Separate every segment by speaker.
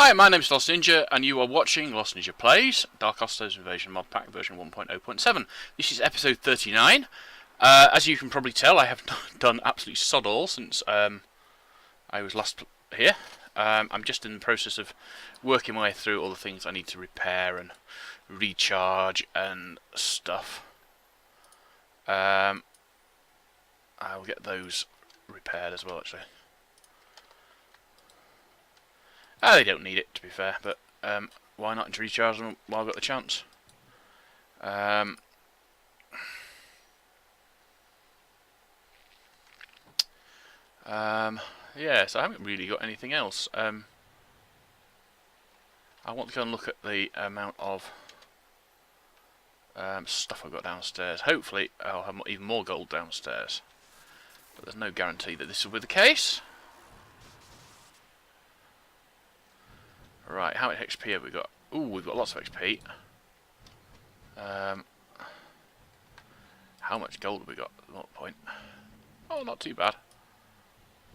Speaker 1: Hi, my name is Lost Ninja, and you are watching Lost Ninja Plays, Darkosto's Invasion Modpack version 1.0.7. This is episode 39. As you can probably tell, I have done absolutely sod all since I was last here. I'm just in the process of working my way through all the things I need to repair and recharge and stuff. I'll get those repaired as well, actually. They don't need it, to be fair, but why not recharge them while I've got the chance? Yeah, so I haven't really got anything else. I want to go and look at the amount of stuff I've got downstairs. Hopefully I'll have even more gold downstairs, but there's no guarantee that this will be the case. Right, how much XP have we got? Ooh, we've got lots of XP. How much gold have we got at that point? Oh, not too bad.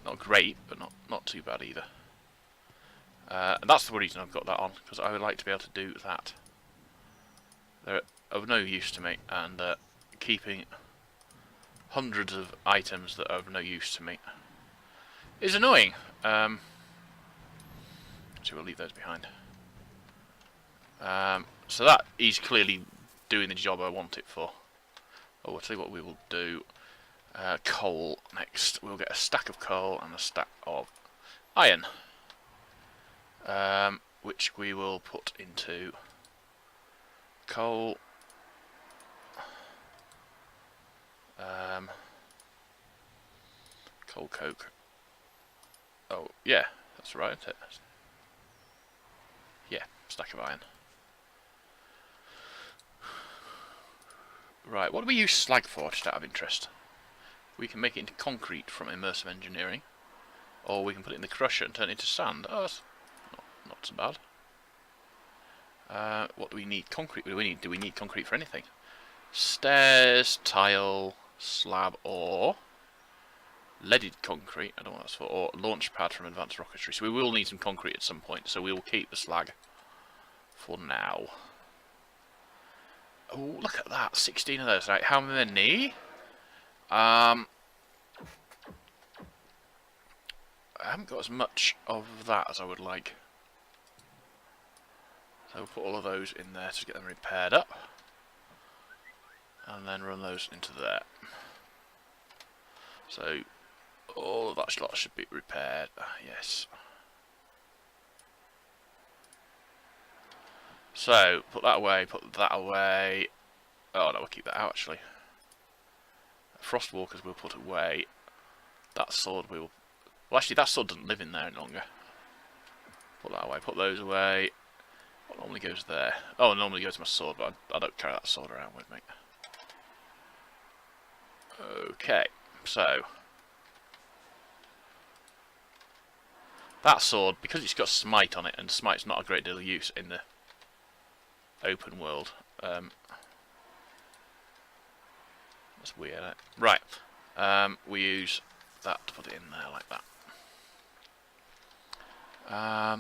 Speaker 1: Not great, but not too bad either. And that's the reason I've got that on, because I would like to be able to do that. They're of no use to me, and keeping hundreds of items that are of no use to me is annoying. So we'll leave those behind. So that is clearly doing the job I want it for. Oh, I'll tell you what we will do. Coal next. We'll get a stack of coal and a stack of iron, which we will put into coal. Coal coke. Oh yeah, that's right, isn't it? Yeah, stack of iron. Right, what do we use slag for, just out of interest? We can make it into concrete from immersive engineering, or we can put it in the crusher and turn it into sand. Oh, that's not so bad. What do we need? Concrete. Do we need concrete for anything? Stairs, tile, slab, or leaded concrete. I don't know what that's for. Or launch pad from advanced rocketry. So we will need some concrete at some point. So we will keep the slag for now. Oh, look at that! 16 of those. Right, how many? I haven't got as much of that as I would like. So we'll put all of those in there to get them repaired up. And then run those into there. So all of that lot should be repaired. Yes. So put that away, put that away. Oh no, we'll keep that out actually. Frostwalkers we'll put away. That sword we will... Well, actually that sword doesn't live in there any longer. Put that away, put those away. What normally goes there? Oh, it normally goes to my sword, but I don't carry that sword around with me. Okay, so... That sword, because it's got smite on it, and smite's not a great deal of use in the open world. That's weird, isn't it? Right. We use that to put it in there like that. I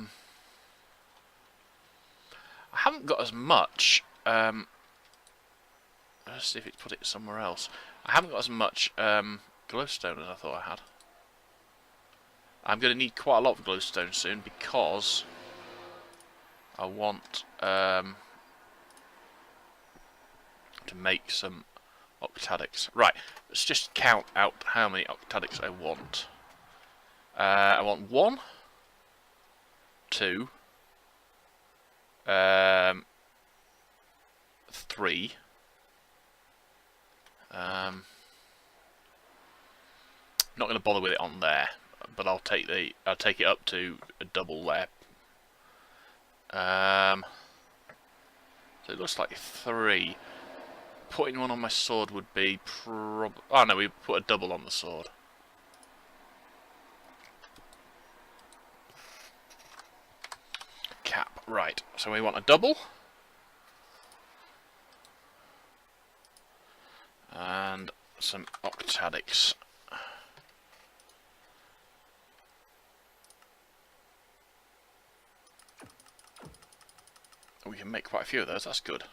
Speaker 1: haven't got as much. Let's see if it's put it somewhere else. I haven't got as much glowstone as I thought I had. I'm going to need quite a lot of glowstone soon because I want to make some octadics. Right, let's just count out how many octadics I want. I want 1, 2, 3. Not going to bother with it on there, but I'll take it up to a double there. So it looks like 3. Putting one on my sword would be oh no, we put a double on the sword. Cap, right. So we want a double. And some octadics. We can make quite a few of those. That's good.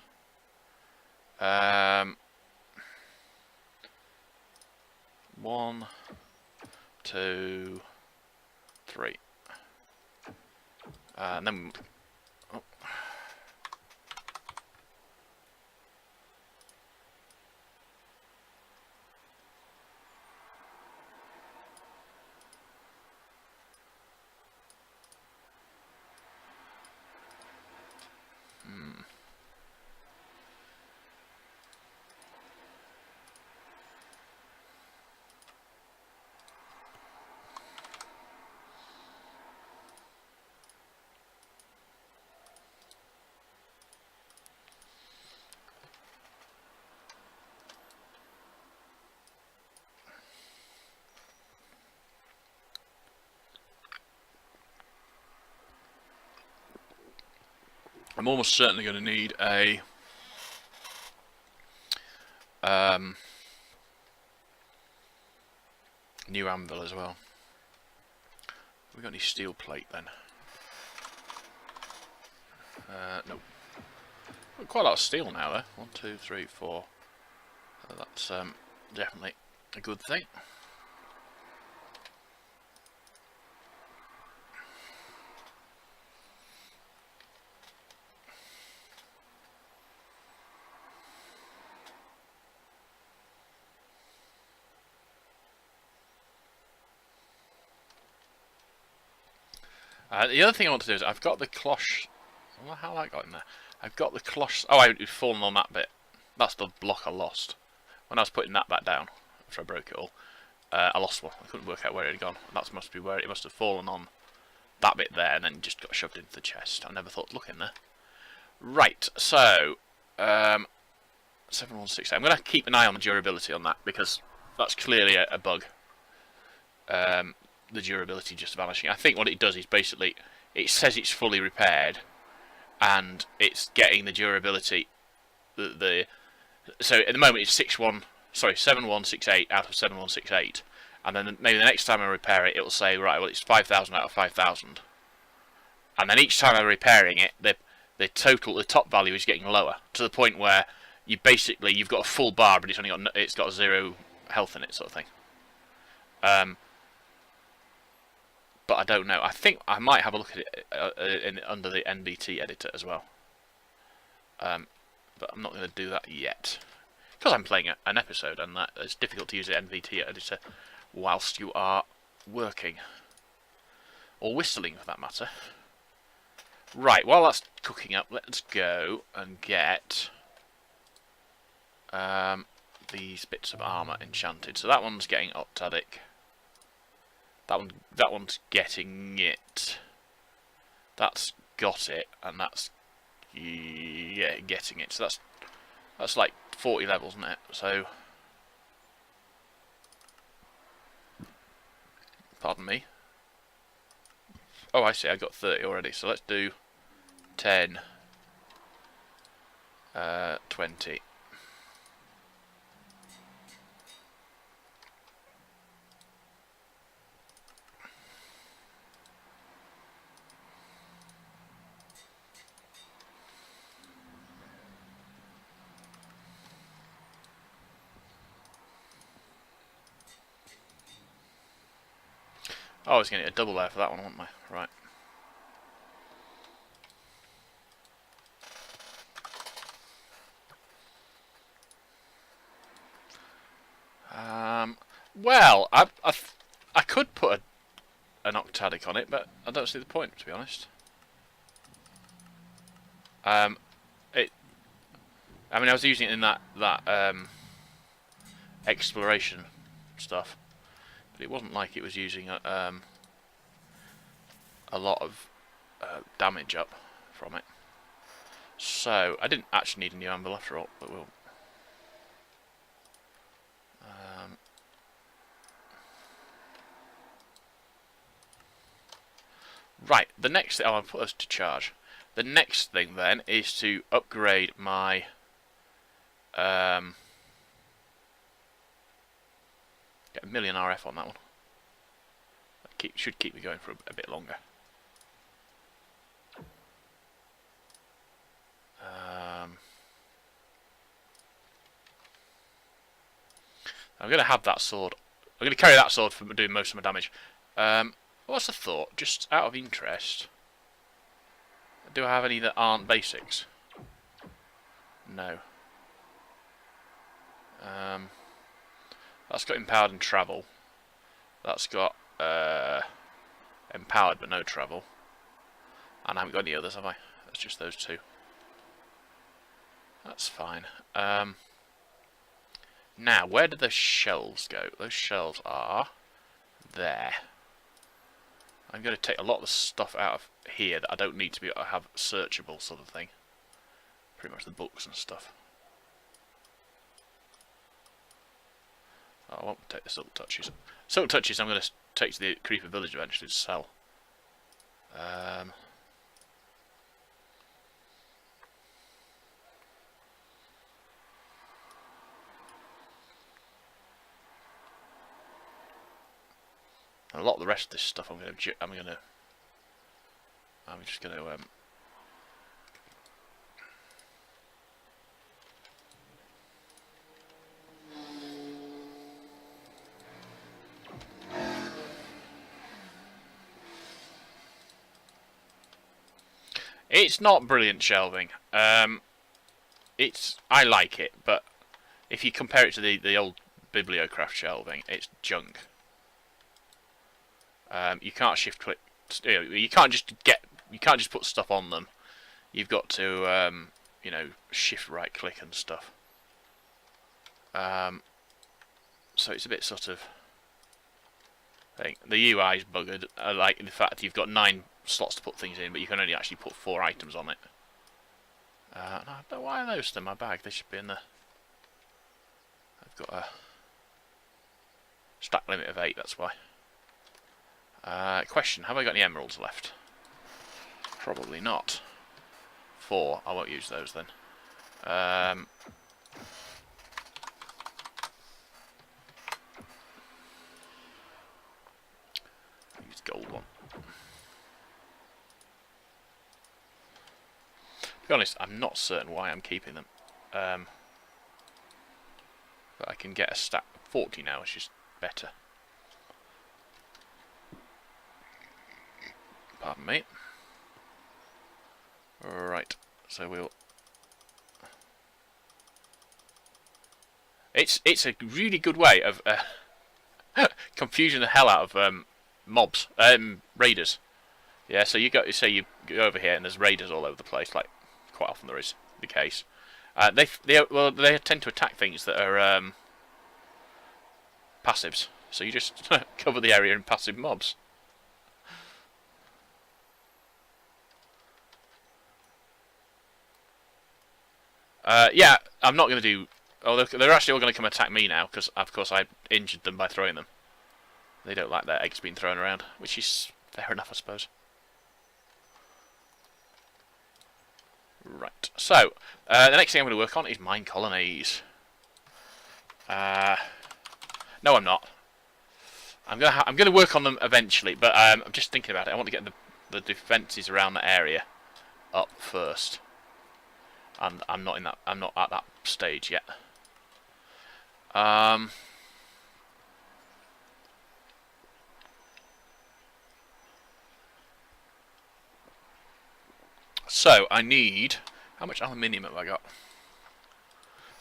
Speaker 1: 1, 2, 3. And then... Oh. I'm almost certainly going to need a new anvil as well. Have we got any steel plate then? No. Got quite a lot of steel now though. 1, 2, 3, 4. That's definitely a good thing. The other thing I want to do is I've got the cloche. I don't know how that got in there. I've got the cloche. Oh, I'd fallen on that bit. That's the block I lost. When I was putting that back down after I broke it all, I lost one. I couldn't work out where it had gone. That must be where it must have fallen on that bit there and then just got shoved into the chest. I never thought to look in there. Right, so 7168. I'm going to keep an eye on the durability on that because that's clearly a bug. The durability just vanishing. I think what it does is basically it says it's fully repaired, and it's getting the durability. So at the moment it's 7168 out of 7168, and then maybe the next time I repair it, it will say right, well it's 5,000 out of 5,000, and then each time I'm repairing it, the top value is getting lower to the point where you've got a full bar, but it's got 0 health in it, sort of thing. But I don't know. I think I might have a look at it under the NBT editor as well. But I'm not going to do that yet. Because I'm playing an episode and that it's difficult to use the NBT editor whilst you are working. Or whistling for that matter. Right, while that's cooking up, let's go and get these bits of armour enchanted. So that one's getting Optadic. That one's getting it. That's got it, and that's getting it. So that's like 40 levels, isn't it? So, pardon me. Oh, I see. I got 30 already. So let's do 10, 20. Oh, I was going to get a double there for that one, wasn't I? Right. Well, I could put an Octadic on it, but I don't see the point, to be honest. I mean, I was using it in that exploration stuff, but it wasn't like it was using a lot of damage up from it. So I didn't actually need a new anvil after all, but we'll. Right, the next thing, I'll put us to charge. The next thing then is to upgrade my get a million RF on that one. That should keep me going for a bit longer. I'm going to have that sword. I'm going to carry that sword for doing most of my damage. What's the thought? Just out of interest. Do I have any that aren't basics? No. That's got empowered and travel. That's got empowered but no travel. And I haven't got any others, have I? That's just those two. That's fine. Now, where do those shelves go? Those shelves are there. I'm going to take a lot of the stuff out of here that I don't need to be able to have searchable sort of thing. Pretty much the books and stuff. Oh, I won't take the silk touches. Silk touches I'm going to take to the creeper village eventually to sell. And a lot of the rest of this stuff I'm just going to It's not brilliant shelving. I like it, but if you compare it to the old Bibliocraft shelving, it's junk. You can't shift click. You can't just put stuff on them. You've got to shift right click and stuff. So it's a bit sort of. I think the UI is buggered. I like the fact you've got 9 slots to put things in, but you can only actually put 4 items on it. I don't know why are those still in my bag. They should be in the. I've got a stack limit of 8. That's why. Question: have I got any emeralds left? Probably not. 4. I won't use those then. Use gold one. To be honest, I'm not certain why I'm keeping them. But I can get a stack of 40 now, which is better. Pardon me. Right, so we'll. It's a really good way of confusing the hell out of mobs, raiders. Yeah, so you go over here and there's raiders all over the place. Like quite often there is the case. They tend to attack things that are passives. So you just cover the area in passive mobs. Yeah, I'm not going to do. Oh, they're actually all going to come attack me now because, of course, I injured them by throwing them. They don't like their eggs being thrown around, which is fair enough, I suppose. Right. So the next thing I'm going to work on is Mine Colonies. No, I'm not. I'm going to work on them eventually, but I'm just thinking about it. I want to get the defences around the area up first. And I'm not at that stage yet. So I need. How much aluminium have I got?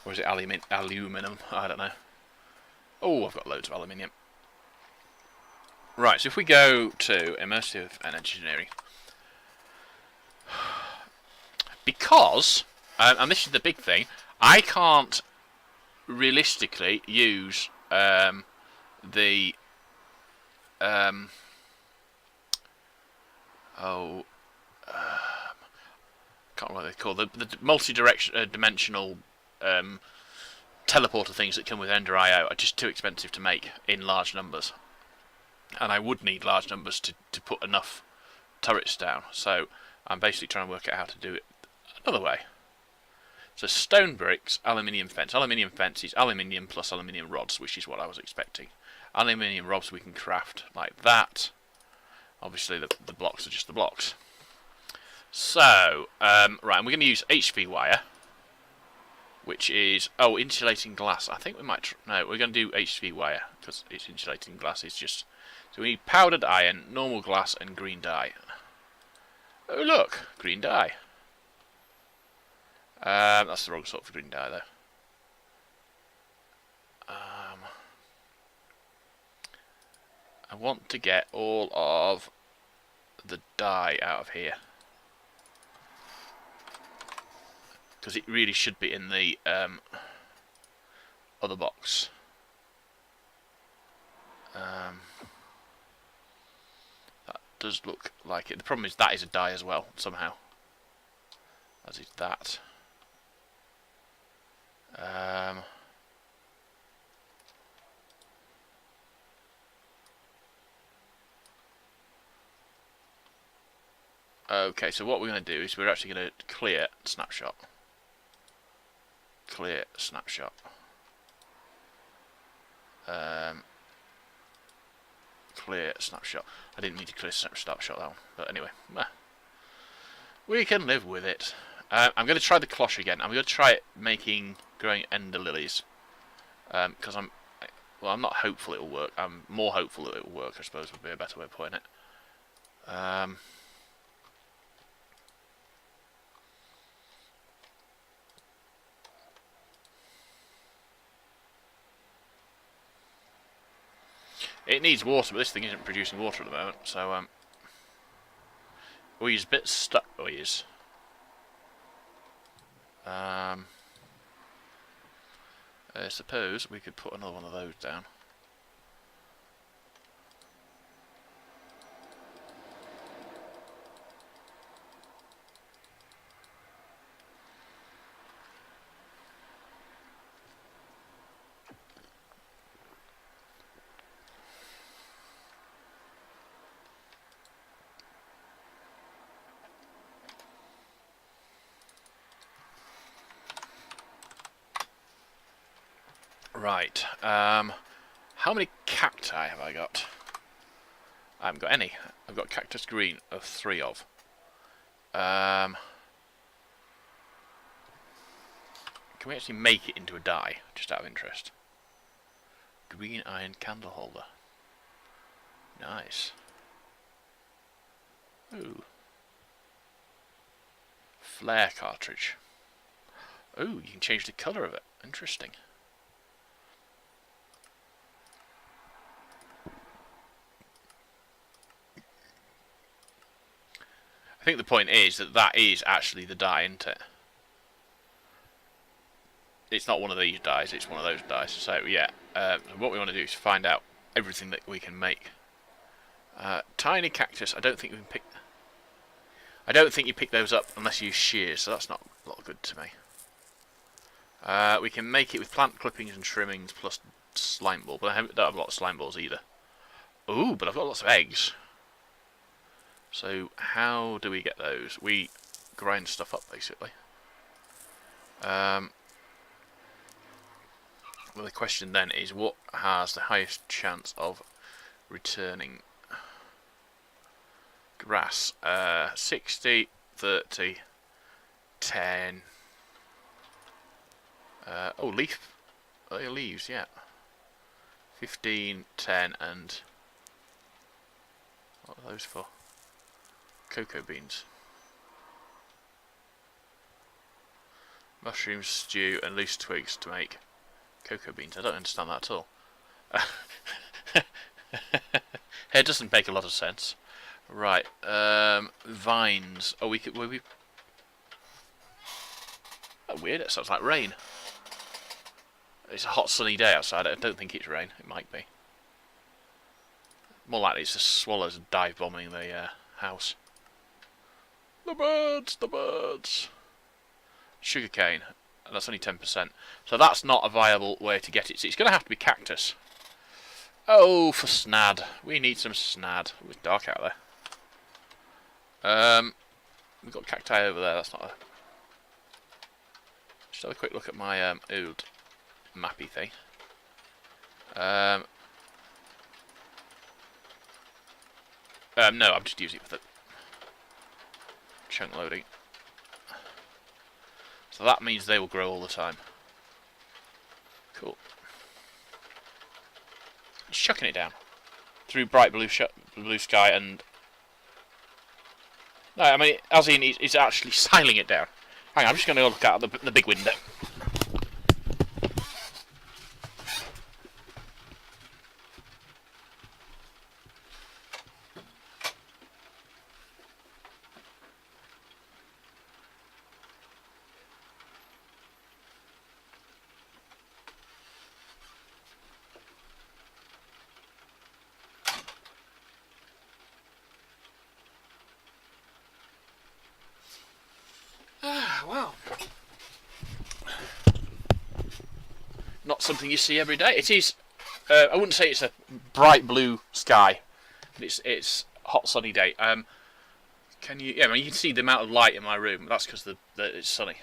Speaker 1: Or is it aluminum? I don't know. Oh, I've got loads of aluminium. Right. So if we go to immersive and engineering, because. And this is the big thing. I can't realistically use can't remember what they're called. The multi-dimensional teleporter things that come with Ender IO are just too expensive to make in large numbers, and I would need large numbers to put enough turrets down. So I'm basically trying to work out how to do it another way. So stone bricks, aluminium fence. Aluminium fence is aluminium plus aluminium rods, which is what I was expecting. Aluminium rods we can craft like that. Obviously the blocks are just the blocks. So, right, and we're going to use HP wire. which is insulating glass. I think we might. No, we're going to do HV wire because it's insulating glass. It's just so we need powdered iron, normal glass, and green dye. Oh look, green dye. That's the wrong sort of green dye though. I want to get all of the dye out of here because it really should be in the other box. That does look like it. The problem is that is a dye as well somehow, as is that. Okay, so what we're going to do is we're actually going to clear snapshot. Clear snapshot. Clear snapshot. I didn't need to clear snapshot that one, but anyway, we can live with it. I'm going to try the cloche again. I'm going to try it growing ender lilies, because I'm not hopeful it will work. I'm more hopeful that it will work, I suppose would be a better way of putting it. It needs water, but this thing isn't producing water at the moment, so he's a bit stuck. Oh, he is. I suppose we could put another one of those down. Right, how many cacti have I got? I haven't got any. I've got cactus green of 3 of. Can we actually make it into a dye, just out of interest? Green iron candle holder. Nice. Ooh. Flare cartridge. Ooh, you can change the colour of it. Interesting. I think the point is that is actually the dye, isn't it? It's not one of these dyes, it's one of those dyes. So yeah, what we want to do is find out everything that we can make. Tiny cactus, I don't think we can pick... I don't think you pick those up unless you use shears, so that's not a lot good to me. We can make it with plant clippings and trimmings plus slime ball, but I don't have a lot of slime balls either. Ooh, but I've got lots of eggs. So how do we get those? We grind stuff up, basically. Well, the question then is, what has the highest chance of returning? Grass. 60, 30, 10. Oh, leaf. Oh, leaves, yeah. 15, 10, and... what are those for? Cocoa beans. Mushrooms, stew, and loose twigs to make cocoa beans. I don't understand that at all. It doesn't make a lot of sense. Right, vines. Oh, we could... oh, weird, it sounds like rain. It's a hot sunny day outside. I don't think it's rain. It might be. More likely it's the swallows dive bombing the house. The birds, the birds. Sugarcane, and that's only 10%. So that's not a viable way to get it. So it's going to have to be cactus. Oh, for snad. We need some snad. It's dark out there. We've got cacti over there. That's not a... just have a quick look at my old mappy thing. No, I'm just using it for the chunk loading. So that means they will grow all the time. Cool. Just chucking it down through bright blue sky and. No, I mean, as in, he's actually sailing it down. Hang on, I'm just going to look out the big window. Well, not something you see every day. It is. I wouldn't say it's a bright blue sky, but it's a hot sunny day. Can you? Yeah, I mean, you can see the amount of light in my room. That's because it's sunny.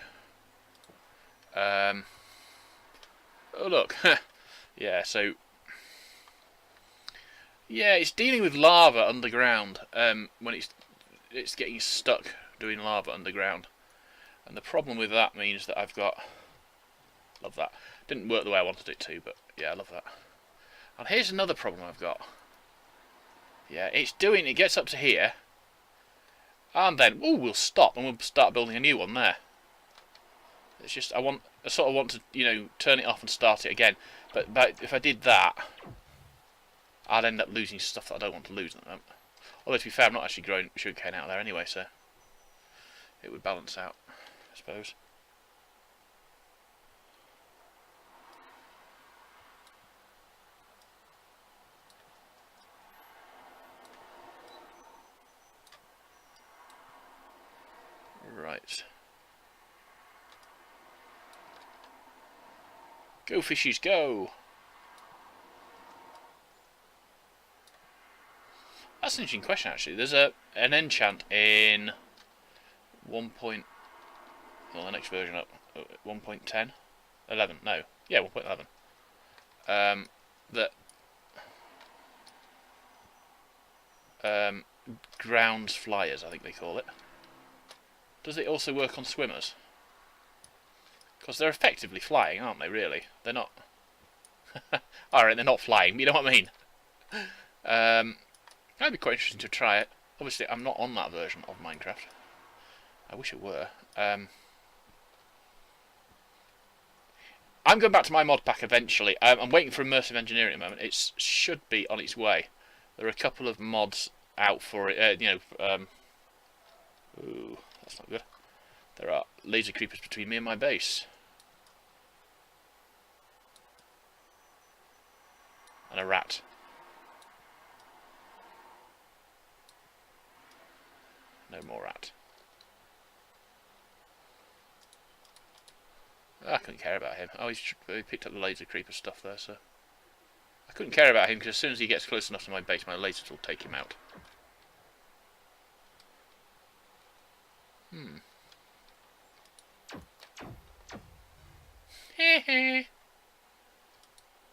Speaker 1: Oh look, yeah. So yeah, it's dealing with lava underground. When it's getting stuck doing lava underground. And the problem with that means that I've got... Love that. Didn't work the way I wanted it to, but yeah, I love that. And here's another problem I've got. Yeah, it gets up to here. And then, we'll stop and we'll start building a new one there. It's just, I sort of want to, you know, turn it off and start it again. But if I did that, I'd end up losing stuff that I don't want to lose at the moment. Although, to be fair, I'm not actually growing sugarcane out there anyway, so it would balance out. I suppose. Right. Go fishies, go! That's an interesting question, actually. There's an enchant in 1. Well, the next version up, 1.10, 11. No, yeah, 1.11. That grounds flyers, I think they call it. Does it also work on swimmers? Because they're effectively flying, aren't they? Really, they're not. All right, they're not flying. But you know what I mean? That'd be quite interesting to try it. Obviously, I'm not on that version of Minecraft. I wish it were. I'm going back to my mod pack eventually. I'm waiting for immersive engineering at the moment. It should be on its way. There are a couple of mods out for it. Ooh, that's not good. There are laser creepers between me and my base. And a rat. No more rat. I couldn't care about him. Oh, he picked up the laser creeper stuff there, so... I couldn't care about him, because as soon as he gets close enough to my base, my lasers will take him out.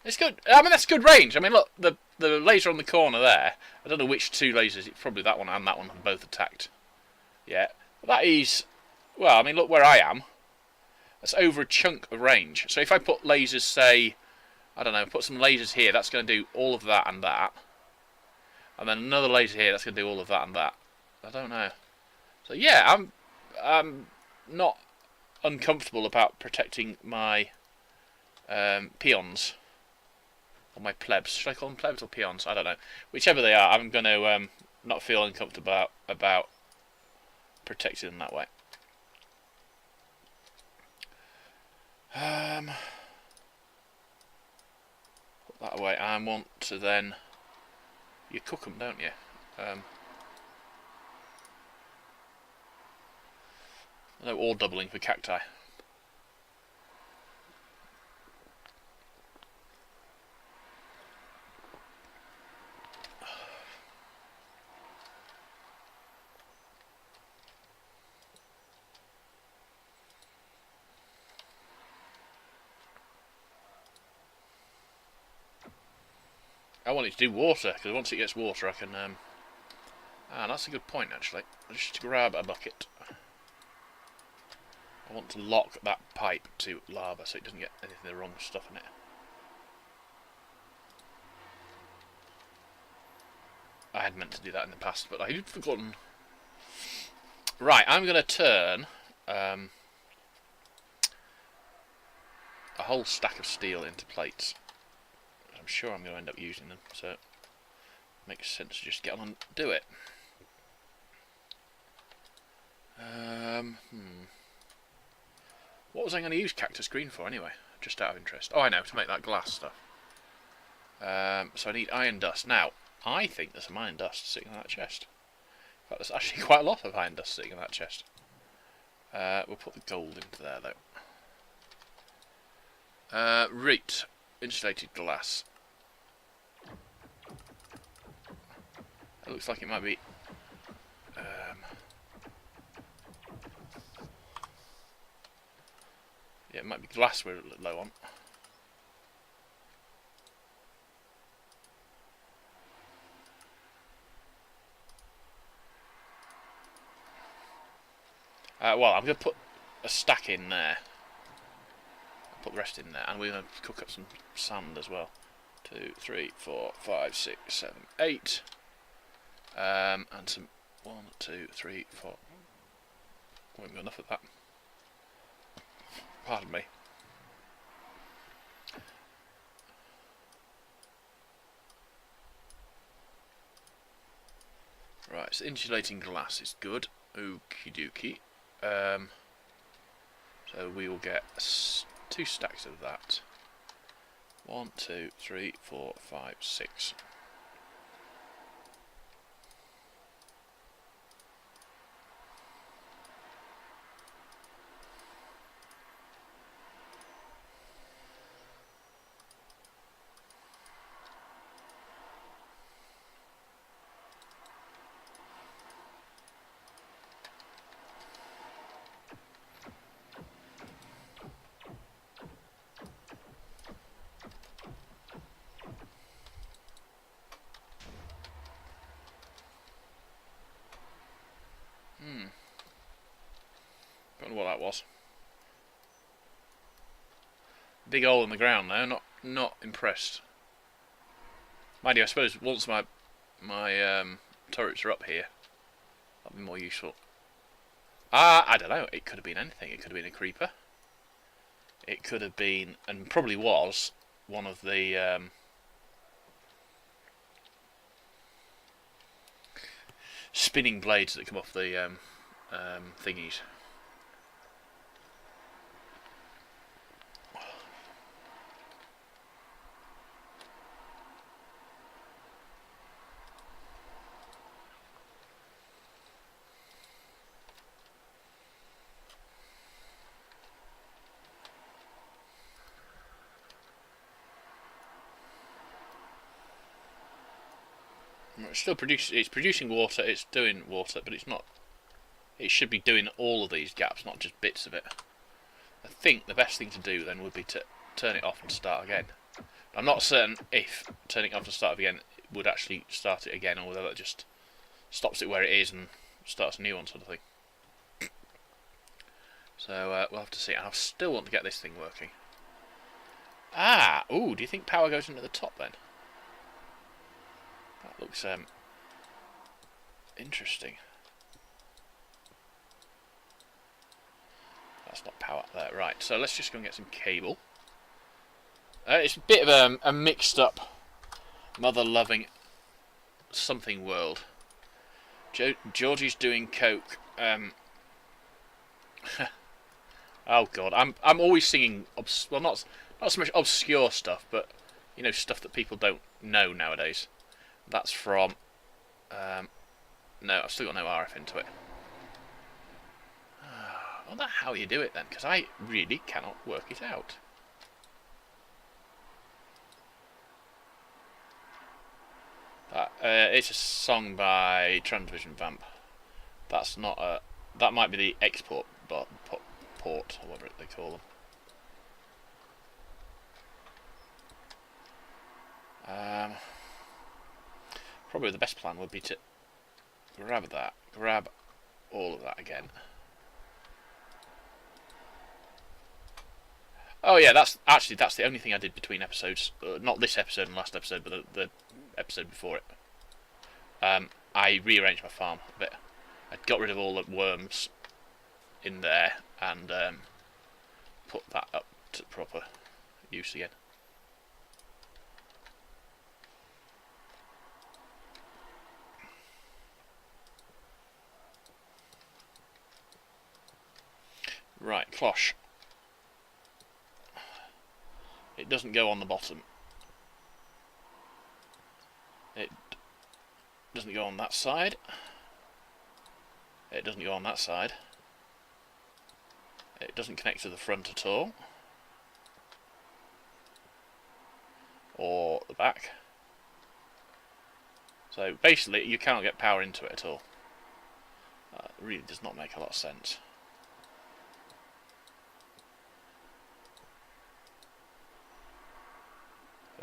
Speaker 1: It's good. I mean, that's good range. I mean, look, the laser on the corner there. I don't know which two lasers. It's probably that one and that one have both attacked. Yeah. But that is... Well, I mean, look where I am. That's over a chunk of range. So if I put lasers, say... I don't know, put some lasers here, that's going to do all of that and that. And then another laser here, that's going to do all of that and that. I don't know. So yeah, I'm not uncomfortable about protecting my peons. Or my plebs. Should I call them plebs or peons? I don't know. Whichever they are, I'm going to not feel uncomfortable about protecting them that way. Put that away. I want to then... You cook them, don't you? No ore doubling for cacti. I want it to do water, because once it gets water I can... that's a good point, actually. Just grab a bucket. I want to lock that pipe to lava so it doesn't get anything the wrong stuff in it. I had meant to do that in the past, but I had forgotten. Right, I'm going to turn a whole stack of steel into plates. I'm sure I'm going to end up using them, so it makes sense to just get on and do it. What was I going to use cactus green for anyway? Just out of interest. Oh, I know, to make that glass stuff. So I need iron dust. Now, I think there's some iron dust sitting in that chest. In fact, there's actually quite a lot of iron dust sitting in that chest. We'll put the gold into there, though. Right. Insulated glass. It looks like it might be... yeah, it might be glass we're low on. Well, I'm going to put a stack in there. I'll put the rest in there, and we're going to cook up some sand as well. 2, 3, 4, 5, 6, 7, 8. And some 1, 2, 3, 4. We haven't got enough of that. Pardon me. Right, so insulating glass is good. Okie dokie. So we will get 2 stacks of that. 1, 2, 3, 4, 5, 6. Don't know what that was. Big hole in the ground though, not impressed. Mind you, I suppose once my turrets are up here, that'll be more useful. I don't know, it could have been anything. It could have been a creeper. It could have been, and probably was, one of the spinning blades that come off the thingies. It's still it's producing water, it's doing water, but it's not. It should be doing all of these gaps, not just bits of it. I think the best thing to do then would be to turn it off and start again. I'm not certain if turning it off and start again would actually start it again, or whether it just stops it where it is and starts a new one, sort of thing. So we'll have to see. I still want to get this thing working. Ooh, do you think power goes into the top then? That looks interesting. That's not power there. Right, so let's just go and get some cable. It's a bit of a mixed up, mother-loving something world. Georgie's doing coke. Oh god, I'm always singing. Well, not so much obscure stuff, but you know, stuff that people don't know nowadays. That's from. No, I've still got no RF into it. I wonder how you do it then, because I really cannot work it out. It's a song by Transvision Vamp. That's not a. That might be the export port, or whatever they call them. Probably the best plan would be to grab all of that again. Oh yeah, that's the only thing I did between episodes. Not this episode and last episode, but the episode before it. I rearranged my farm a bit. I got rid of all the worms in there and put that up to proper use again. Right, cloche. It doesn't go on the bottom. It doesn't go on that side. It doesn't go on that side. It doesn't connect to the front at all. Or the back. So basically you cannot get power into it at all. It really does not make a lot of sense.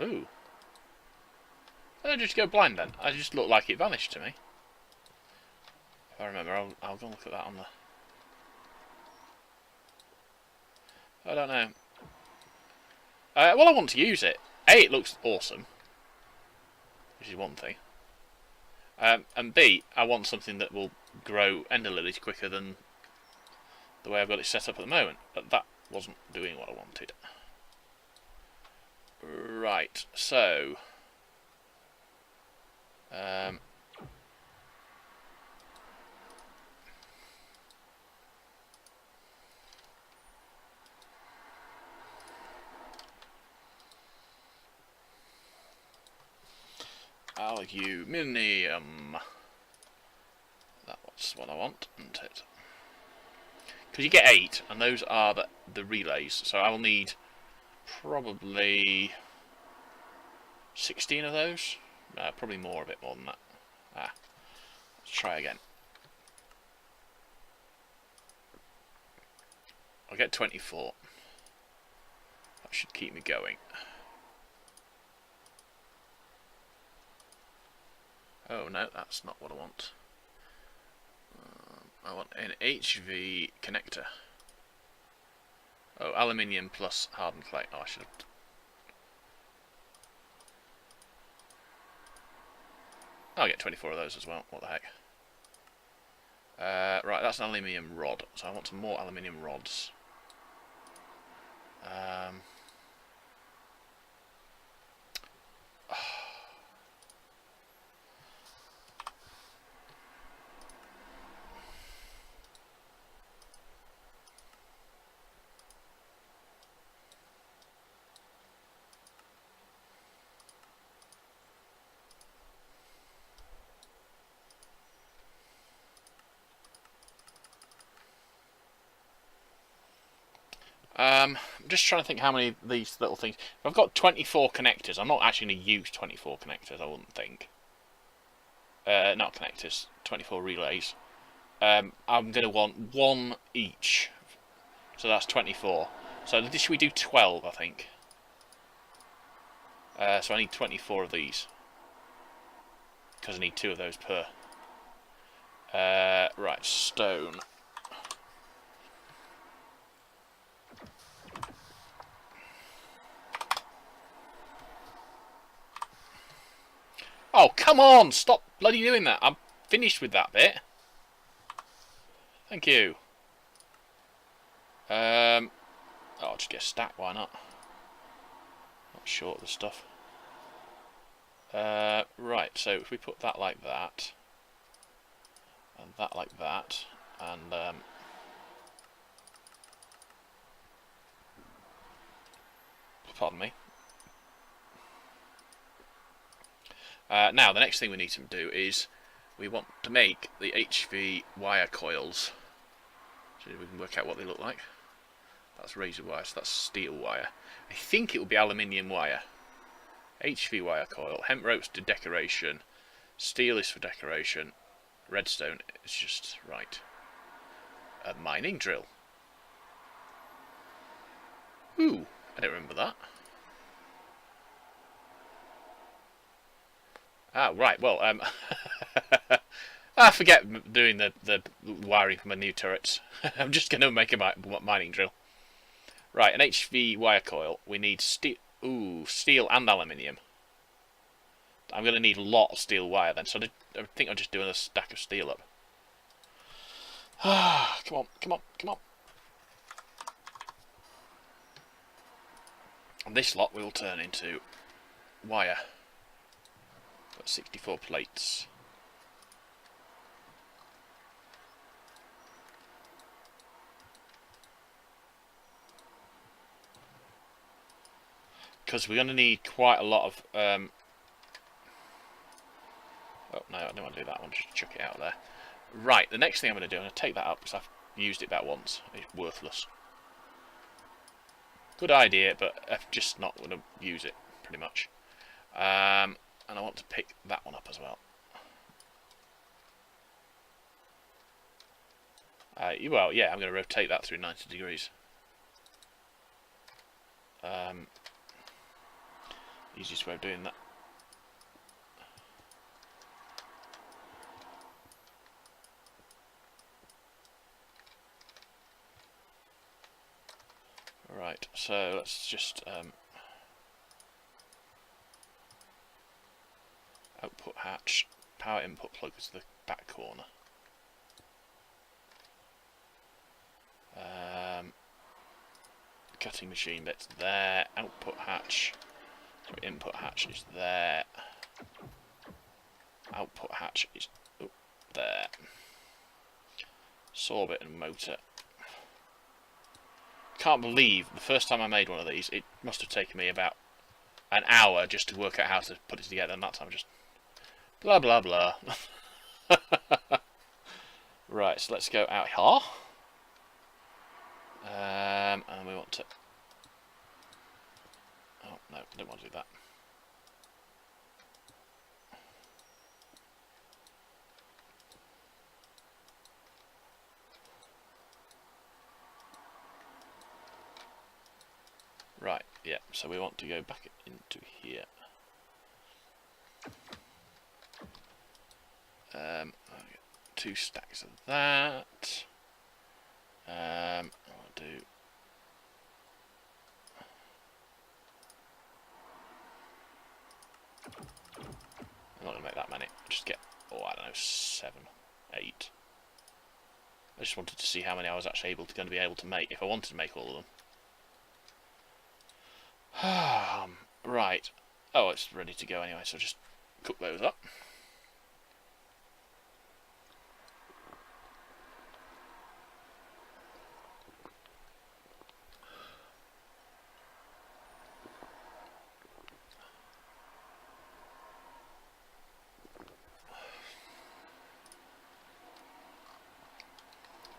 Speaker 1: Ooh. I don't just go blind then. I just looked like it vanished to me. If I remember, I'll go and look at that on the... I don't know. Well, I want to use it. A, it looks awesome, which is one thing. And B, I want something that will grow ender lilies quicker than the way I've got it set up at the moment. But that wasn't doing what I wanted. Right, so... aluminium. That's what I want, isn't it? Because you get 8, and those are the relays. So I will need probably 16 of those. Probably more, a bit more than that. Let's try again. I'll get 24. That should keep me going. Oh no, that's not what I want. I want an HV connector. Oh, aluminium plus hardened clay. Oh, I should have... I'll get 24 of those as well. What the heck? Right, that's an aluminium rod. So I want some more aluminium rods. I'm just trying to think how many of these little things... If I've got 24 connectors, I'm not actually going to use 24 connectors, I wouldn't think. Not connectors, 24 relays. I'm going to want 1 each. So that's 24. So should we do 12, I think? So I need 24 of these. Because I need 2 of those per. Right, stone. Oh, come on! Stop bloody doing that. I'm finished with that bit. Thank you. Oh, I'll just get a stack, why not? Not short of the stuff. Right, so if we put that like that, and that like that, and pardon me. Now, the next thing we need to do is we want to make the HV wire coils. So we can work out what they look like. That's razor wire, so that's steel wire. I think it will be aluminium wire. HV wire coil. Hemp ropes to decoration. Steel is for decoration. Redstone is just right. A mining drill. Ooh, I don't remember that. Ah, right, well, I forget doing the wiring for my new turrets. I'm just going to make a mining drill. Right, an HV wire coil. We need steel and aluminium. I'm going to need a lot of steel wire then, so I think I'm just doing a stack of steel up. Come on, come on, come on. And this lot will turn into wire. Got 64 plates. Because we're going to need quite a lot of... oh, no, I don't want to do that one. Just chuck it out there. Right, the next thing I'm going to do, I'm going to take that up because I've used it about once. It's worthless. Good idea, but I'm just not going to use it, pretty much. And I want to pick that one up as well. Well, yeah, I'm going to rotate that through 90 degrees. Easiest way of doing that. Right, so let's just output hatch, power input plug is the back corner. Cutting machine bit's there, output hatch, so input hatch is there, output hatch is there, saw bit and motor. Can't believe the first time I made one of these, it must have taken me about an hour just to work out how to put it together, and that time just blah blah blah. Right, so let's go out here. And we want to... Oh, no, I don't want to do that. Right, yeah, so we want to go back into here. I'll get 2 stacks of that. I'll do... I'm not going to make that many. Just get, oh, I don't know, 7, 8. I just wanted to see how many I was actually going to be able to make, if I wanted to make all of them. Right. Oh, it's ready to go anyway, so just cook those up.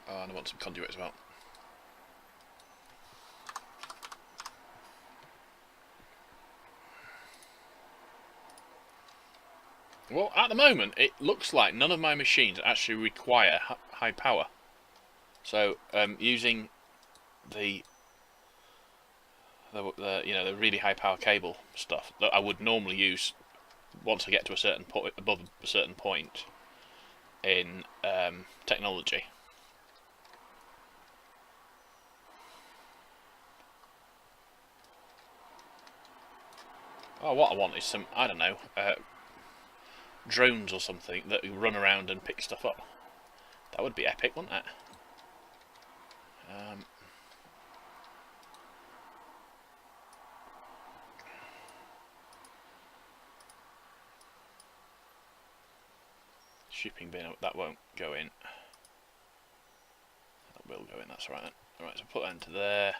Speaker 1: Oh, and I want some conduit as well. Well, at the moment, it looks like none of my machines actually require high power. So, using the really high power cable stuff that I would normally use once I get to a certain point, above a certain point in technology. Oh, what I want is some, I don't know, drones or something that run around and pick stuff up. That would be epic, wouldn't it? Shipping bin, that won't go in. That will go in, that's right then. Alright, so put that into there.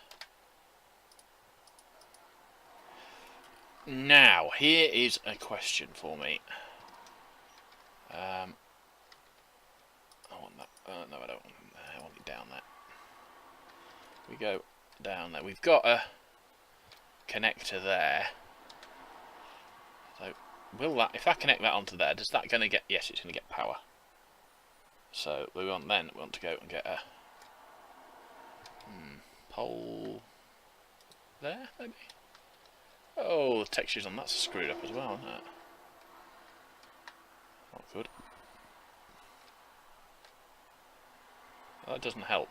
Speaker 1: Now, here is a question for me. I want that. No, I don't want it there. I want it down there. We go down there. We've got a connector there. So, will that? If I connect that onto there, does that going to get? Yes, it's going to get power. So we want to go and get a pole there, maybe. Oh, the textures on that's screwed up as well, isn't it? Not good. That doesn't help.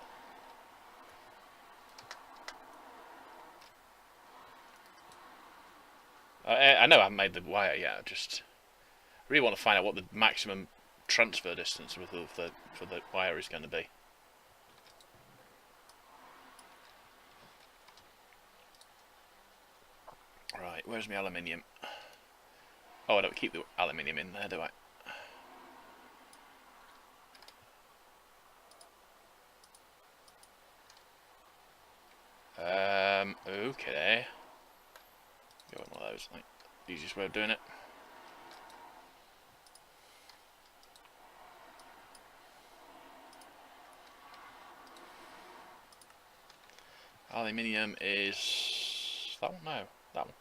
Speaker 1: I know I haven't made the wire yet, just really want to find out what the maximum transfer distance for the wire is going to be. Right, where's my aluminium? Oh, I don't keep the aluminium in there, do I? Okay. Go with one of those, like, the easiest way of doing it. Aluminium is that one? No, that one.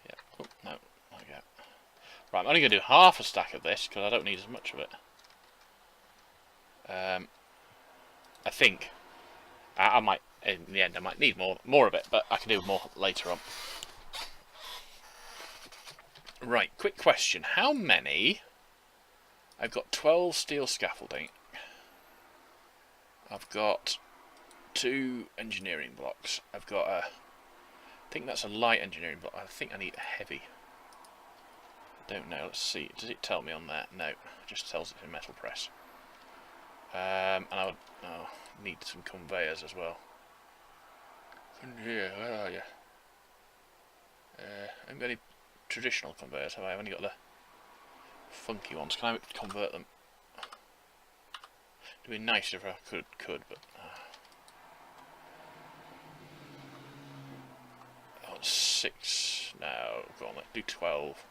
Speaker 1: Yeah. Oh, no. There we go. Right, I'm only going to do half a stack of this because I don't need as much of it. I think I might, in the end, I might need more of it, but I can do more later on. Right, quick question: how many? I've got 12 steel scaffolding. I've got 2 engineering blocks. I've got a, I think that's a light engineering block. I think I need a heavy. I don't know. Let's see. Does it tell me on there? No, it just tells it in metal press. And I would need some conveyors as well. Here, where are you? I haven't got any traditional conveyors, have I? I've only got the funky ones. Can I convert them? It'd be nice if I could, but oh, 6. No, go on, let's do 12.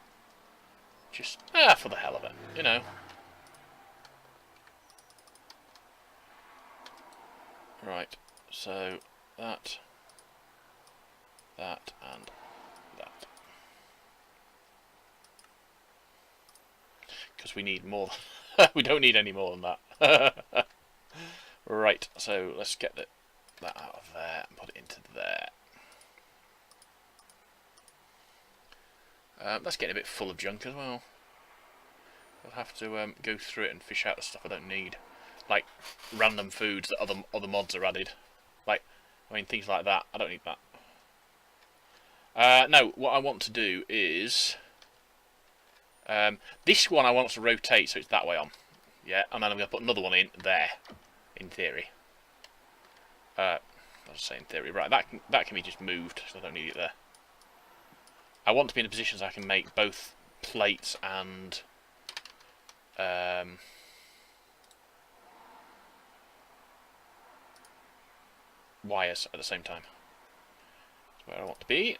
Speaker 1: Just for the hell of it, you know. Right, so that, and that. Because we need more. We don't need any more than that. Right, so let's get that out of there and put it into there. That's getting a bit full of junk as well. I'll have to go through it and fish out the stuff I don't need. Like random foods that other mods are added. Like, I mean, things like that. I don't need that. No, what I want to do is this one I want to rotate so it's that way on. Yeah, and then I'm going to put another one in there, in theory. I was saying theory. Right, that can be just moved, so I don't need it there. I want to be in a position so I can make both plates and wires at the same time. That's where I want to be.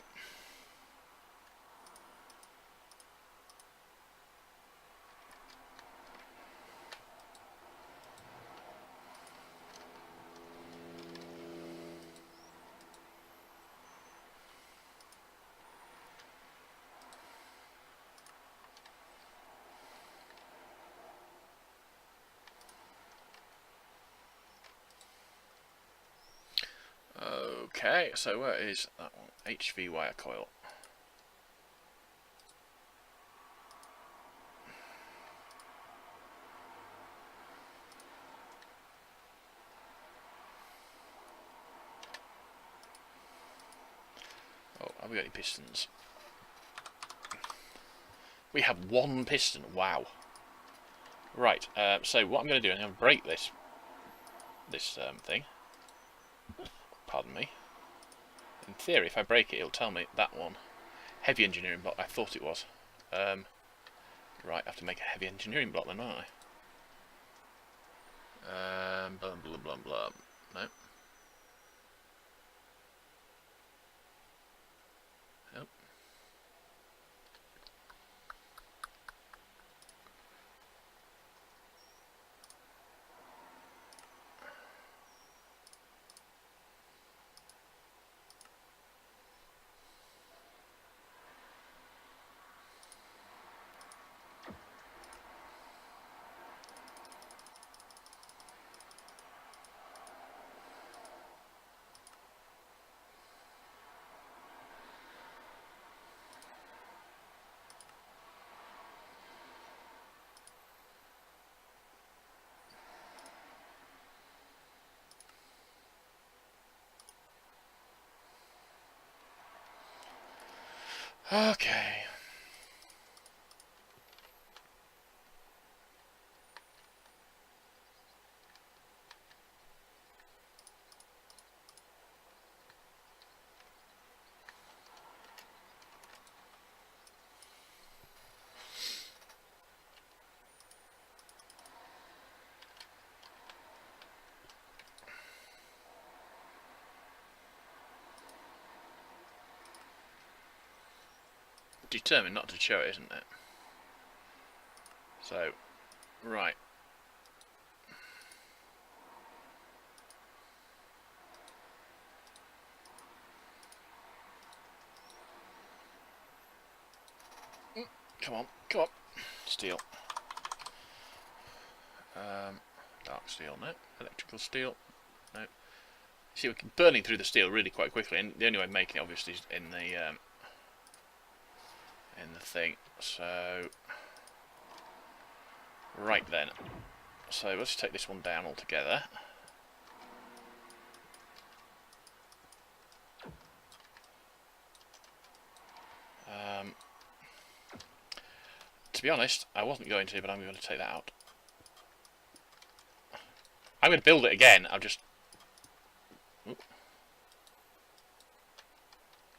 Speaker 1: Okay, so where is that one? HV wire coil. Oh, have we got any pistons? We have 1 piston. Wow. Right. So what I'm going to do, I'm going to break this thing. Pardon me. In theory, if I break it, it'll tell me that one. Heavy engineering block. I thought it was. Right, I have to make a heavy engineering block then, don't I? Blah blah blah blah. No. Nope. Okay. Determined not to show it, isn't it? So, right. Come on, come on. Steel. Dark steel, no. Electrical steel, no. See, we're burning through the steel really quite quickly, and the only way of making it, obviously, is in the thing. So, right then. So let's take this one down altogether. To be honest, I wasn't going to, but I'm going to take that out. I'm going to build it again. I'll just... Oop.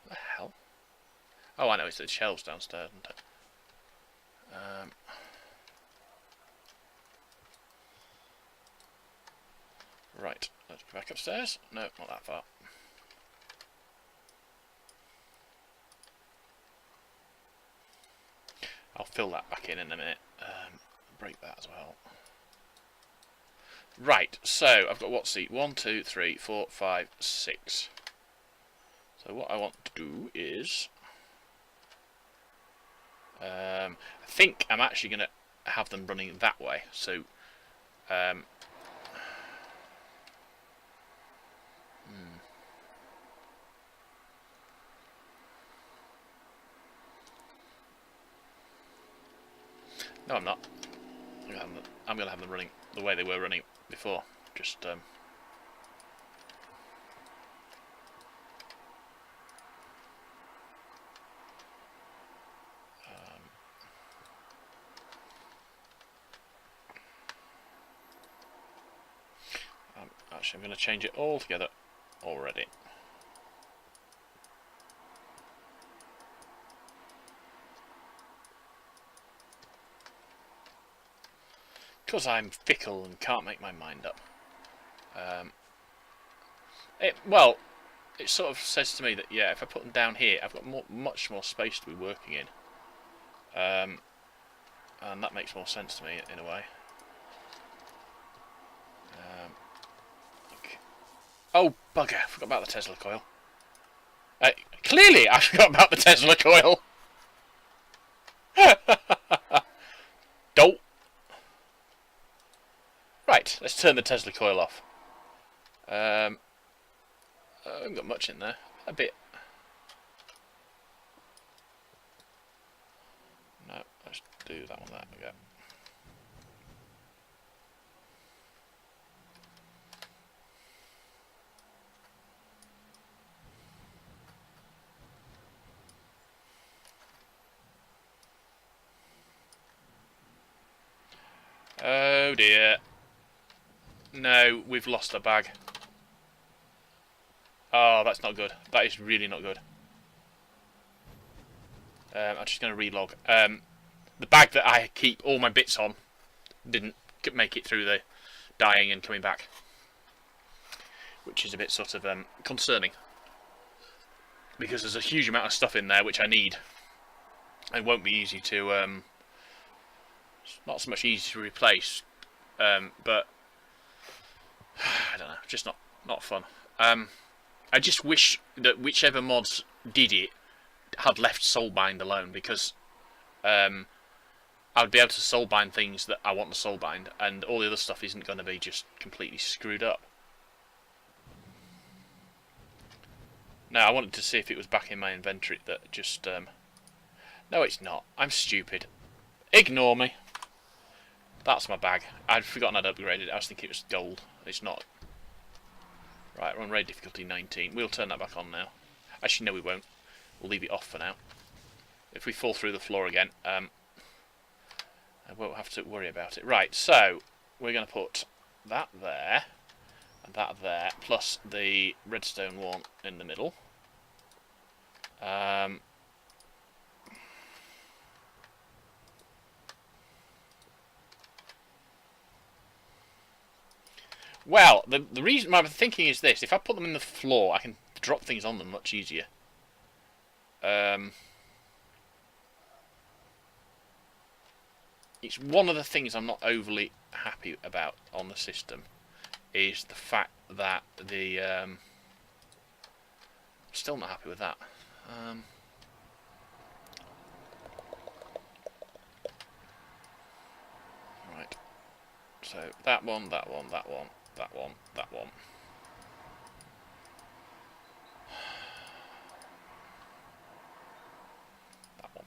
Speaker 1: What the hell? Oh, I know, it's the shelves downstairs, isn't it? Right, let's go back upstairs. No, not that far. I'll fill that back in a minute. Break that as well. Right, so I've got what seat? 1, 2, 3, 4, 5, 6. So what I want to do is... I think I'm actually going to have them running that way. So... No, I'm not. I'm going to have them running the way they were running before. Just... actually, I'm going to change it all together already. Because I'm fickle and can't make my mind up. Well, it sort of says to me that, yeah, if I put them down here, I've got much more space to be working in. And that makes more sense to me, in a way. Okay. Oh, bugger, I forgot about the Tesla coil. Clearly, I forgot about the Tesla coil. Don't. Right, let's turn the Tesla coil off. I haven't got much in there. A bit. No, let's do that one. There we go. Oh dear. No, we've lost a bag. Oh, that's not good. That is really not good. I'm just going to relog. The bag that I keep all my bits on didn't make it through the dying and coming back, which is a bit sort of concerning, because there's a huge amount of stuff in there which I need. It won't be easy to... not so much easy to replace, but I don't know, just not fun. I just wish that whichever mods did it had left soulbind alone, because I'd be able to soulbind things that I want to soulbind, and all the other stuff isn't going to be just completely screwed up. Now, I wanted to see if it was back in my inventory that just... No, it's not. I'm stupid. Ignore me. That's my bag. I'd forgotten I'd upgraded it. I was thinking it was gold. It's not. Right, we're on raid difficulty 19. We'll turn that back on now. Actually, no, we won't. We'll leave it off for now. If we fall through the floor again, I won't have to worry about it. Right, so we're going to put that there, and that there, plus the redstone one in the middle. Well, the reason I'm thinking is this: if I put them in the floor, I can drop things on them much easier. It's one of the things I'm not overly happy about on the system, is the fact that the still not happy with that. Right. So that one, that one, that one, that one, that one. That one.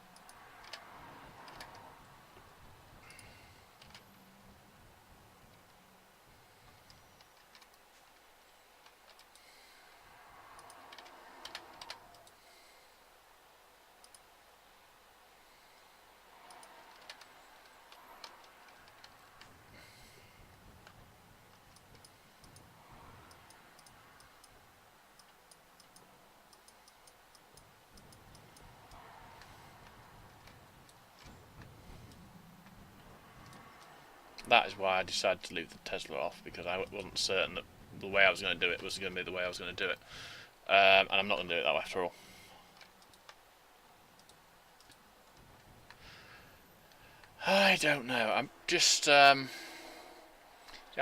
Speaker 1: That is why I decided to leave the Tesla off, because I wasn't certain that the way I was going to do it was going to be the way I was going to do it. And I'm not going to do it that way after all. I don't know. I'm just... I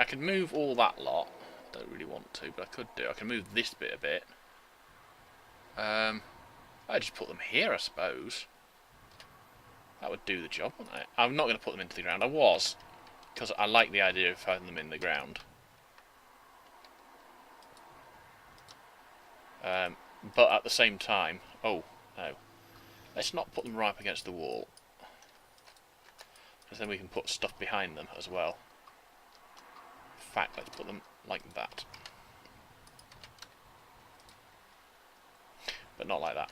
Speaker 1: could move all that lot. I don't really want to, but I could do. I can move this bit a bit. I just put them here, I suppose. That would do the job, wouldn't it? I'm not going to put them into the ground. I was, because I like the idea of having them in the ground. But at the same time... Oh, no. Let's not put them right up against the wall. Because then we can put stuff behind them as well. In fact, let's put them like that. But not like that.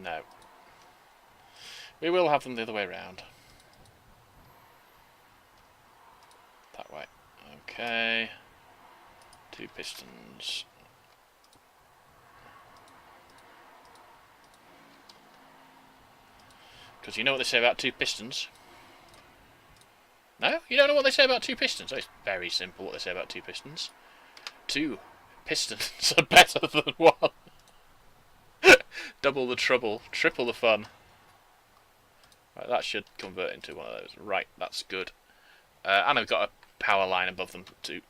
Speaker 1: No. We will have them the other way around. That way. Okay. 2 pistons. Because you know what they say about 2 pistons? No? You don't know what they say about 2 pistons? Oh, it's very simple what they say about 2 pistons. 2 pistons are better than 1. Double the trouble, triple the fun. Right, that should convert into one of those. Right, that's good. And I've got a power line above them to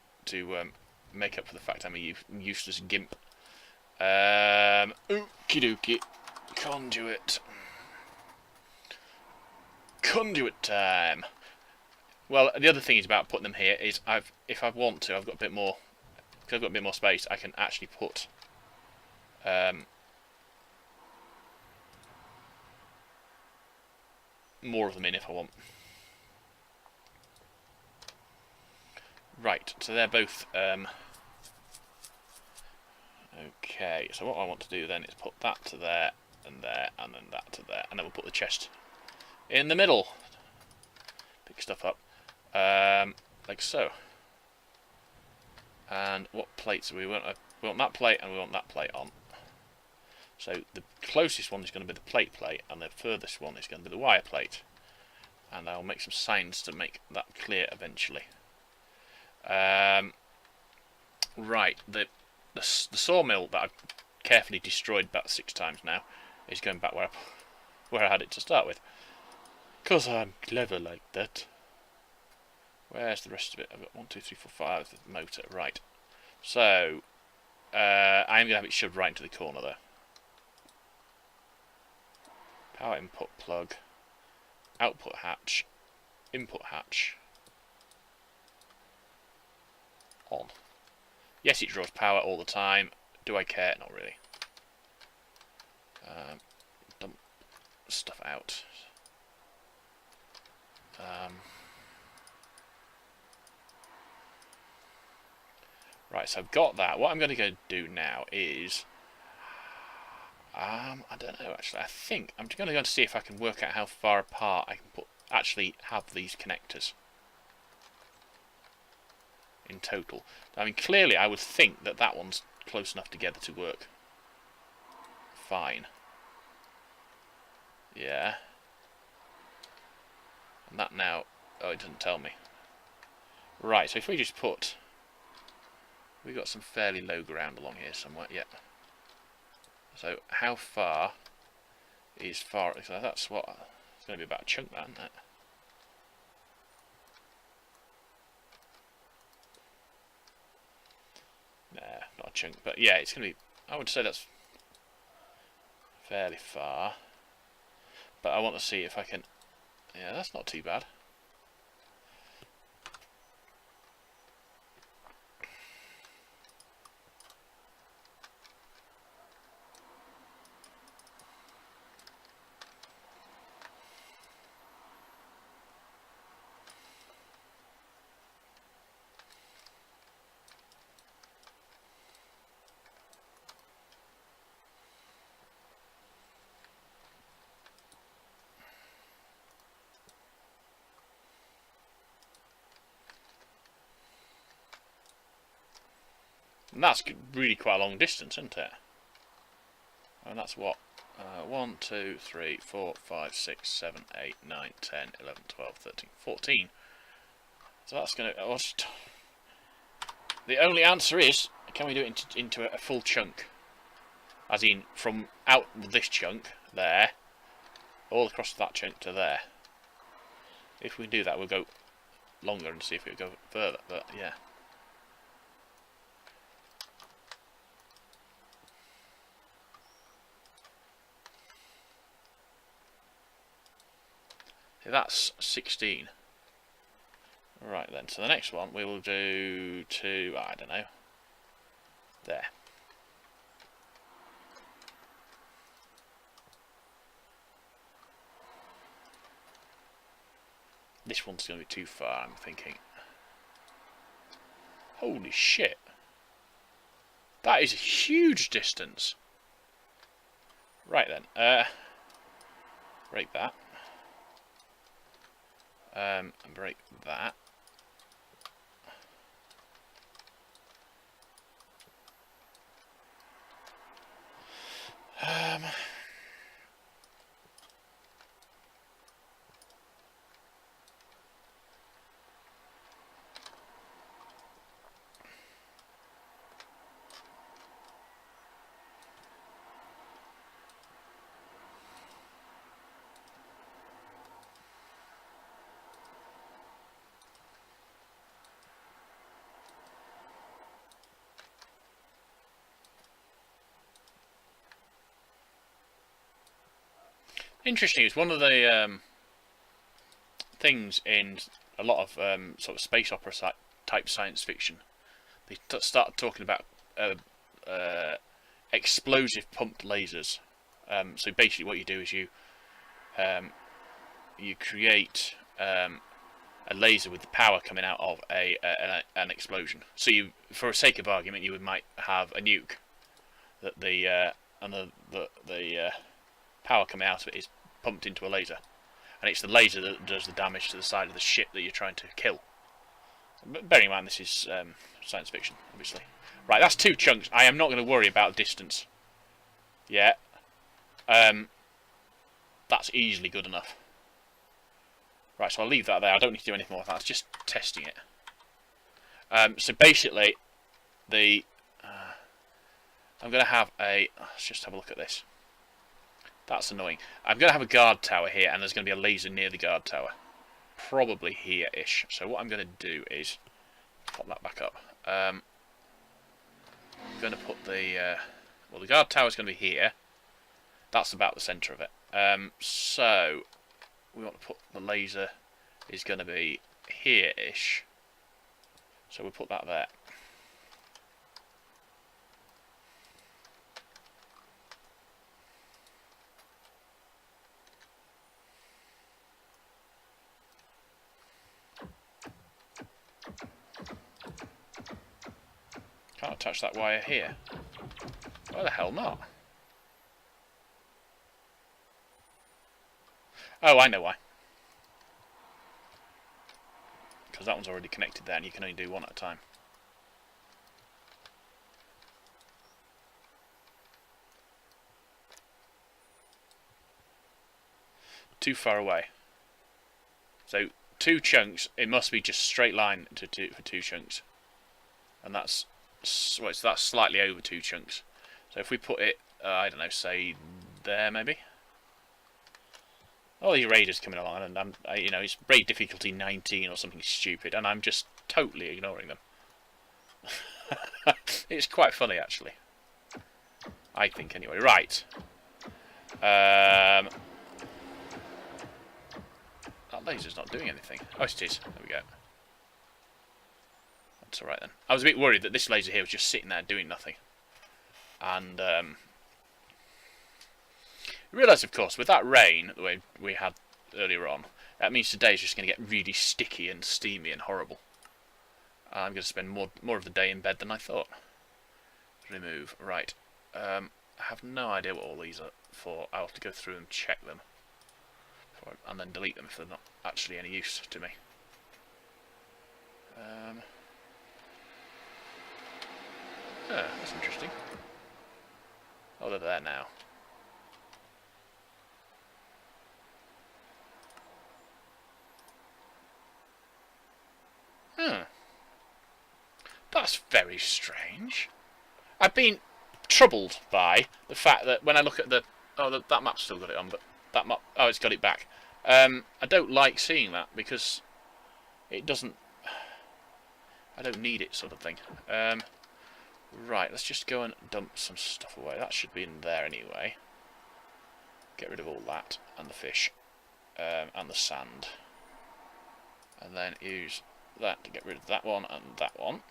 Speaker 1: make up for the fact I'm a useless gimp. Okie dokie. Conduit. Conduit time. Well, the other thing is about putting them here is if I want to, I've got a bit more, because I've got a bit more space, I can actually put more of them in if I want. Right, so they're both okay, so what I want to do then is put that to there, and there, and then that to there, and then we'll put the chest in the middle. Pick stuff up, like so. And what plates we want? We want that plate, and we want that plate on. So the closest one is going to be the plate, and the furthest one is going to be the wire plate. And I'll make some signs to make that clear eventually. Right, the sawmill that I've carefully destroyed about 6 times now is going back where I had it to start with. 'Cause I'm clever like that. Where's the rest of it? I've got 1, 2, 3, 4, 5. The motor, right. So I'm going to have it shoved right into the corner there. Power input plug, output hatch, input hatch, on. Yes, it draws power all the time. Do I care? Not really. Dump stuff out. Right, so I've got that. What I'm going to go do now is... I don't know, actually. I think I'm going to go and see if I can work out how far apart I can actually have these connectors in total. I mean, clearly I would think that that one's close enough together to work fine. Yeah. And that now... Oh, it doesn't tell me. Right, so if we just put... We've got some fairly low ground along here somewhere. Yeah. So how far is far? So that's what... It's going to be about a chunk, that, isn't it? Nah, not a chunk, but yeah, it's going to be... I would say that's fairly far. But I want to see if I can... Yeah, that's not too bad. And that's really quite a long distance, isn't it? And that's what? 1, 2, 3, 4, 5, 6, 7, 8, 9, 10, 11, 12, 13, 14. So that's going to... The only answer is, can we do it into a full chunk? As in, from out this chunk, there, all across that chunk to there. If we do that, we'll go longer and see if we go further, but yeah. So that's 16. Right then, so the next one we will do to, I don't know, there. This one's going to be too far, I'm thinking. Holy shit. That is a huge distance. Right then, break that. And break that. Interesting. It's one of the things in a lot of sort of space opera type science fiction. They start talking about explosive pumped lasers. So basically, what you do is you create a laser with the power coming out of an explosion. So you, for the sake of argument, you might have a nuke that the power coming out of it is pumped into a laser, and it's the laser that does the damage to the side of the ship that you're trying to kill. But bearing in mind this is science fiction, obviously. Right, that's 2 chunks. I am not going to worry about distance. Yeah. That's easily good enough. Right, so I'll leave that there. I don't need to do anything more with that. It's just testing it. So basically, I'm going to have a... Let's just have a look at this. That's annoying. I'm going to have a guard tower here, and there's going to be a laser near the guard tower. Probably here-ish. So what I'm going to do is... Pop that back up. I'm going to put the... well, the guard tower is going to be here. That's about the centre of it. So... We want to put the laser is going to be here-ish. So we'll put that there. Can't attach that wire here. Why the hell not? Oh, I know why. Because that one's already connected there and you can only do one at a time. Too far away. So 2 chunks, it must be just straight line for 2 chunks. And that's, well, so that's slightly over 2 chunks. So if we put it, I don't know, say there maybe? All these raiders coming along, and you know, it's raid difficulty 19 or something stupid, and I'm just totally ignoring them. It's quite funny, actually. I think, anyway. Right. That laser's not doing anything. Oh, it is. There we go. That's alright then. I was a bit worried that this laser here was just sitting there doing nothing. And, realise, of course, with that rain, the way we had earlier on, that means today's just going to get really sticky and steamy and horrible. I'm going to spend more of the day in bed than I thought. Remove. Right. I have no idea what all these are for. I'll have to go through and check them. And then delete them if they're not actually any use to me. That's interesting. Oh, they're there now. That's very strange. I've been troubled by the fact that when I look at the... Oh, that map's still got it on, but that map... Oh, it's got it back. I don't like seeing that because it doesn't... I don't need it, sort of thing. Right, let's just go and dump some stuff away. That should be in there anyway. Get rid of all that, and the fish, and the sand. And then use that to get rid of that one and that one.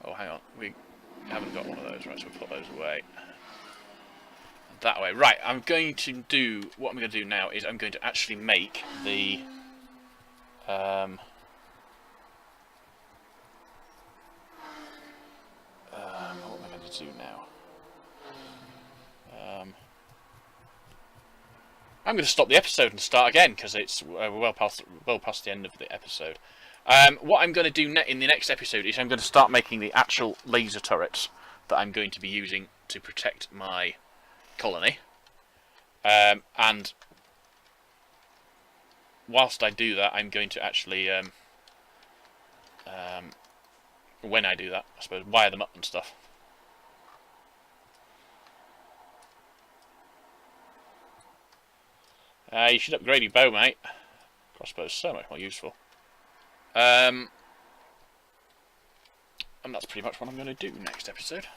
Speaker 1: Oh, hang on. We haven't got one of those, right, so we'll put those away. That way. Right, I'm going to do... What I'm going to do now is I'm going to actually make the... what am I going to do now? I'm going to stop the episode and start again because it's well past the end of the episode. What I'm going to do in the next episode is I'm going to start making the actual laser turrets that I'm going to be using to protect my colony. And whilst I do that, I'm going to actually, when I do that, I suppose, wire them up and stuff. You should upgrade your bow, mate. Crossbow's so much more useful. And that's pretty much what I'm going to do next episode.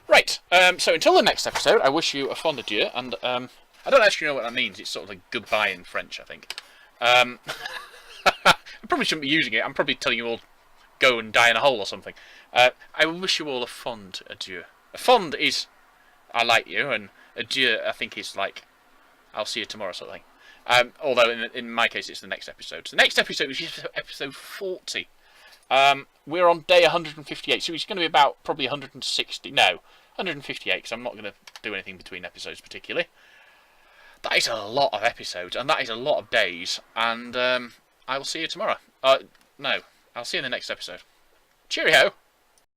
Speaker 1: Right, so until the next episode, I wish you a fond adieu, and I don't actually know what that means. It's sort of like goodbye in French, I think. I probably shouldn't be using it. I'm probably telling you all, go and die in a hole or something. I wish you all a fond adieu. A fond is, I like you, and adieu, I think, is like, I'll see you tomorrow sort of thing. Although in my case it's the next episode. So the next episode is episode 40. We're on day 158, so it's going to be about probably 160. No, 158, because I'm not going to do anything between episodes particularly. That is a lot of episodes, and that is a lot of days. And I will see you tomorrow. No, I'll see you in the next episode. Cheerio!